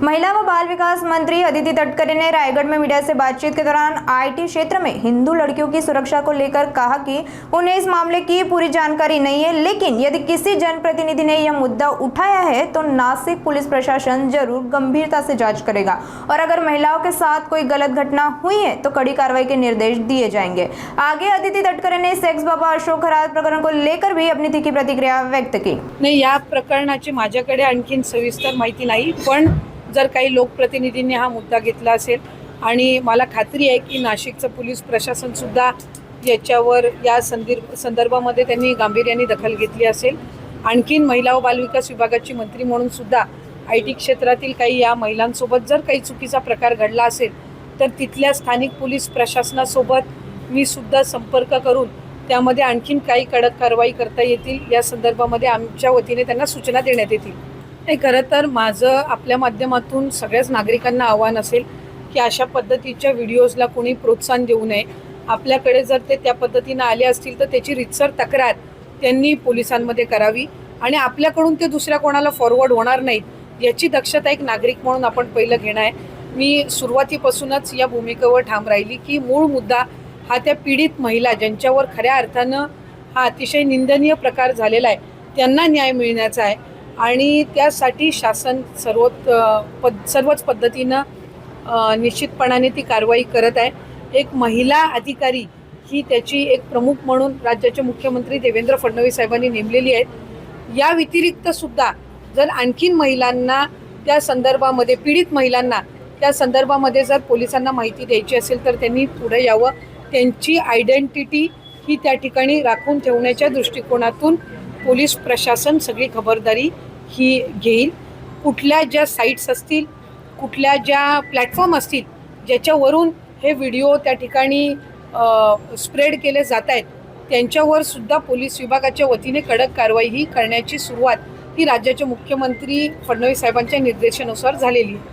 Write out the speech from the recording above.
महिला व बाल विकास मंत्री अदिति तटकरे ने रायगढ़ में मीडिया से बातचीत के दौरान आईटी क्षेत्र में हिंदू लड़कियों की सुरक्षा को लेकर कहा कि उन्हें इस मामले की पूरी जानकारी नहीं है, लेकिन यदि किसी जनप्रतिनिधि ने यह मुद्दा उठाया है तो नासिक पुलिस प्रशासन जरूर गंभीरता से जांच करेगा और अगर महिलाओं के साथ कोई गलत घटना हुई है तो कड़ी कार्रवाई के निर्देश दिए जाएंगे। आगे अदिति तटकरे ने सेक्स बाबा अशोक खरात प्रकरण को लेकर भी अपनी तीखी प्रतिक्रिया व्यक्त की। नाही, या प्रकरणाची माझ्याकडे आणखीन सविस्तर माहिती नाही, पण जर काही लोकप्रतिनिधींनी हा मुद्दा घेतला असेल आणि मला खात्री आहे की नाशिकचं पोलीस प्रशासनसुद्धा याच्यावर या संदर्भामध्ये त्यांनी गांभीर्याने दखल घेतली असेल। आणखीन महिला व बालविकास विभागाची मंत्री म्हणून सुद्धा IT क्षेत्रातील काही या महिलांसोबत जर काही चुकीचा प्रकार घडला असेल तर तिथल्या स्थानिक पोलीस प्रशासनासोबत मी सुद्धा संपर्क करून त्यामध्ये आणखीन काही कडक कारवाई करता येतील या संदर्भामध्ये आमच्या वतीने त्यांना सूचना देण्यात येतील। नाही, खरं तर माझं आपल्या माध्यमातून सगळ्याच नागरिकांना आव्हान असेल की अशा पद्धतीच्या व्हिडिओजला कोणी प्रोत्साहन देऊ नये। आपल्याकडे जर ते त्या पद्धतीनं आले असतील तर त्याची रीतसर तक्रार त्यांनी पोलिसांमध्ये करावी आणि आपल्याकडून ते दुसऱ्या कोणाला फॉरवर्ड होणार नाहीत याची दक्षता एक नागरिक म्हणून आपण पहिलं घेणं आहे। मी सुरुवातीपासूनच या भूमिकेवर ठाम राहिली की मूळ मुद्दा हा त्या पीडित महिला ज्यांच्यावर खऱ्या अर्थानं हा अतिशय निंदनीय प्रकार झालेला आहे त्यांना न्याय मिळण्याचा आहे आणि त्यासाठी शासन सर्वच पद्धतीनं निश्चितपणाने ती कारवाई करत आहे। एक महिला अधिकारी ही त्याची एक प्रमुख म्हणून राज्याचे मुख्यमंत्री देवेंद्र फडणवीस साहेबांनी नेमलेली आहेत। या व्यतिरिक्त सुद्धा जर आणखीन महिलांना त्या संदर्भामध्ये पीडित महिलांना त्या संदर्भामध्ये जर पोलिसांना माहिती द्यायची असेल तर त्यांनी पुढे यावं। त्यांची आयडेंटिटी ही त्या ठिकाणी राखून ठेवण्याच्या दृष्टिकोनातून पोलीस प्रशासन सगळी खबरदारी ही घेईल। कुठल्या ज्या साईट्स असतील, कुठल्या ज्या प्लॅटफॉर्म असतील ज्याच्यावरून हे व्हिडिओ त्या ठिकाणी स्प्रेड केले जात आहेत त्यांच्यावर सुद्धा पोलीस विभागाच्या वतीने कडक कारवाई ही करण्याची सुरुवात ही राज्याचे मुख्यमंत्री फडणवीस साहेबांच्या निर्देशानुसार झालेली आहे।